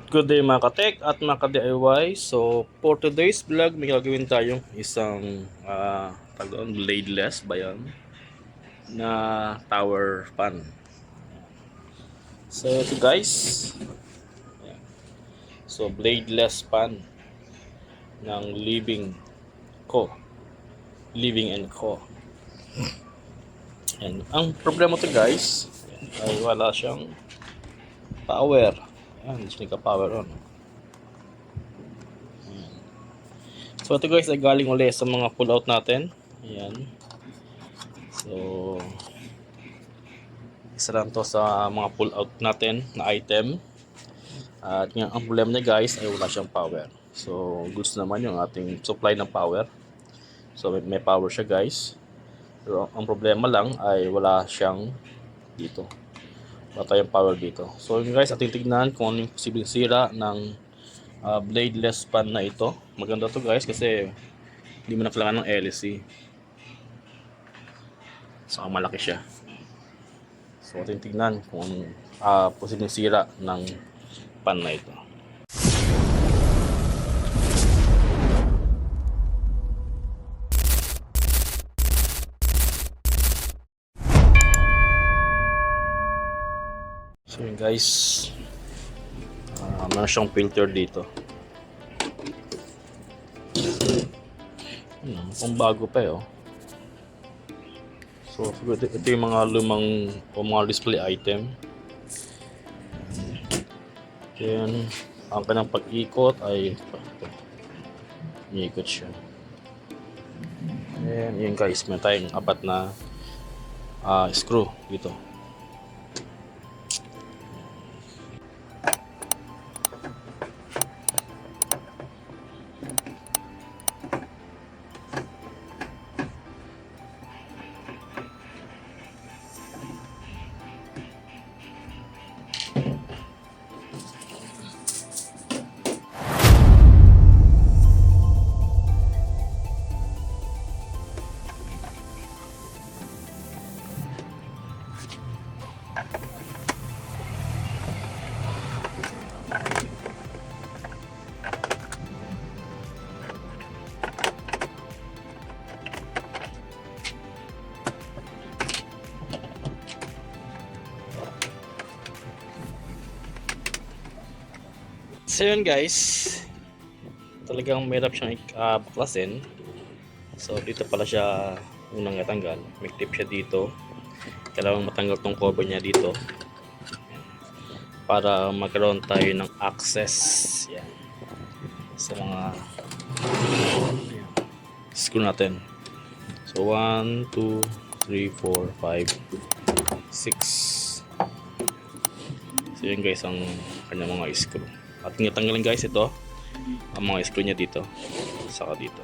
Good day mga ka-tech at mga ka-DIY. So, for today's vlog, may gagawin tayong isang bladeless ba yan? Na tower fan. So, ito guys. Ayan. So, bladeless fan ng Co. Living and Co. And ang problema to guys, ay wala siyang power. Ayan, hindi siya nagka-power on. So ito guys ay galing ulit sa mga pull out natin. Ayan. So isa lang to sa mga pull out natin na item. At nga ang problema niya guys ay wala siyang power. So goods naman yung ating supply ng power. So may power siya guys. Pero ang problema lang ay wala siyang dito. Wala tayong power dito. So yun guys, ating tignan kung ano yung posibleng sira ng bladeless fan na ito. Maganda to guys kasi hindi mo na kailangan ng LC. So malaki siya. So ating tignan kung anong posibleng sira ng pan na ito. So yun guys, meron siyang filter dito. Kung bago pa eh, oh. So ito yung mga lumang o mga display item. Then ang kanyang pag-ikot ay iikot siya. And yun guys, may tayong apat na screw dito. So yun guys, talagang mahirap siyang baklasin. So dito pala siya unang natanggal. May clip siya dito. Kailangan matanggal tong cover niya dito para magkaroon tayo ng access yan sa mga screw natin. So 1, 2, 3, 4, 5, 6. So yun guys ang kanyang mga screw. At tanggalin guys ito ang mga screw niya dito saka dito.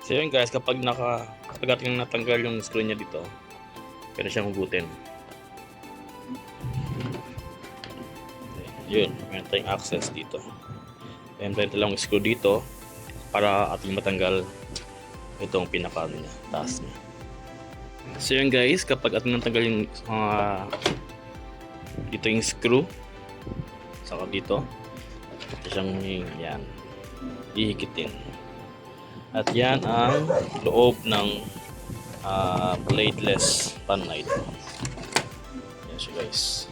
So yun guys, kapag ating natanggal yung screw niya dito, pwede siyang hugutin. Yun, meron tayong access dito. Then pwede lang screw dito para ating matanggal itong pinaka niya, taas niya. So yun guys, kapag ating natanggal yung dito yung screw saka dito, ito siyang yan ihikitin. At yan ang loob ng bladeless pan na ito. Yan siya guys.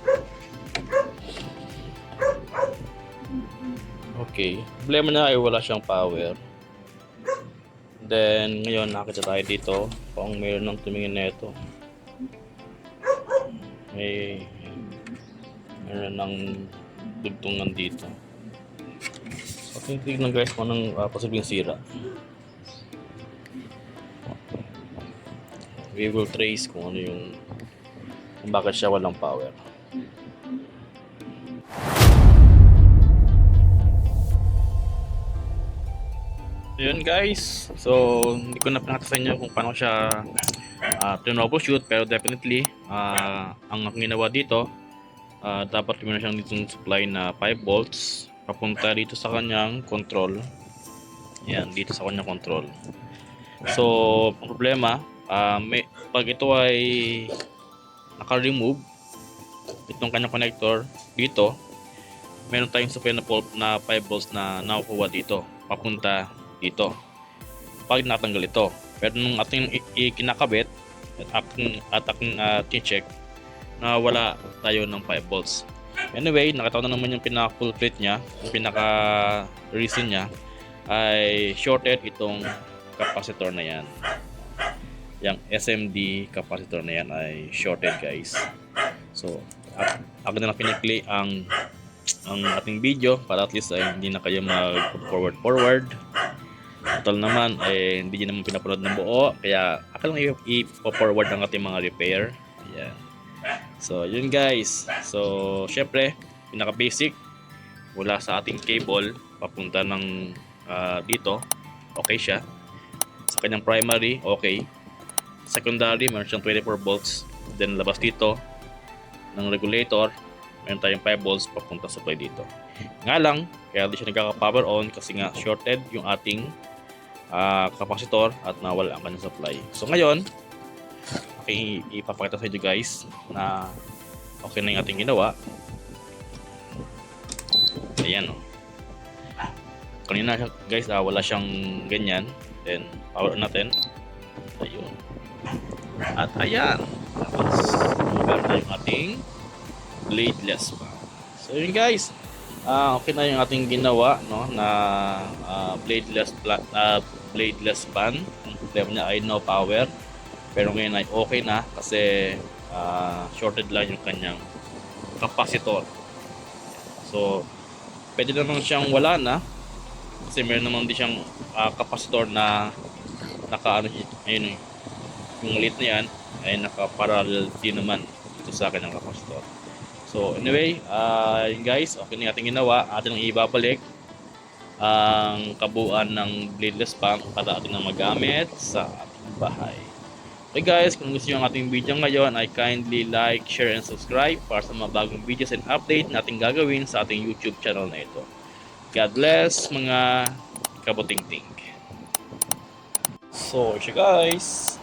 Okay, problema na ay wala siyang power. Then ngayon nakita tayo dito kung mayroon ng tumingin na ito. Mayroon ng dugtungan dito. So tingnan guys kung anong posibleng sira. We will trace kung ano kung bakit siya walang power. Yun guys, so hindi ko na pinakita sa inyo kung paano siya troubleshoot, pero definitely ang ginawa dito, dapat meron siyang ditong supply na 5 volts papunta dito sa kanyang control. Yan, dito sa kanyang control. So ang problema, pag ito ay naka-remove itong kanyang connector dito, meron tayong supply na 5 volts na nakukuha dito, papunta dito pag natanggal ito. Pero nung ating kinakabit at aking check na wala tayo ng 5 volts. Anyway, nakita na naman yung pinaka culprit niya, yung pinaka reason niya ay shorted itong capacitor na yan. Yung SMD capacitor na yan ay shorted, guys. So ako na lang pinag-play ang ating video para at least ay hindi na kayo mag forward. Total naman ay hindi nyo naman pinapanood ng buo, kaya ako lang i-forward ang ating mga repair. Ayan. So yun, guys. So syempre pinaka basic mula sa ating cable papunta ng dito, okay siya. Sa kanyang primary, okay. Secondary, meron siyang 24 volts. Then labas dito ng regulator, meron tayong 5 volts papunta supply dito. Nga lang, kaya di siya nagkaka-power on kasi nga shorted yung ating capacitor at nawala ang kanyang supply. So ngayon, okay, ipapakita sa inyo, guys, na okay na yung ating ginawa. Ayan, oh. Kanina, guys, wala siyang ganyan. Then power on natin. Ayun. At ayan, tapos meron tayong ating bladeless fan. So yun, guys, okay na yung ating ginawa, no, na bladeless fan. Ang problema niya ay no power, pero ngayon ay okay na kasi shorted lang yung kanyang capacitor. So pwede naman siyang wala na kasi meron naman din siyang capacitor na naka ayun, yung lit na yan ay naka-parallel din naman dito sa akin ng capacitor. So anyway, yun, guys, okay na yung ating ginawa. Atin ang ibabalik ang kabuuan ng bladeless pump para atin na magamit sa ating bahay. Okay, guys, kung gusto nyo ang ating video ngayon ay kindly like, share, and subscribe para sa mga bagong videos and update na ating gagawin sa ating YouTube channel na ito. God bless, mga kabuting-ting. So siya, guys.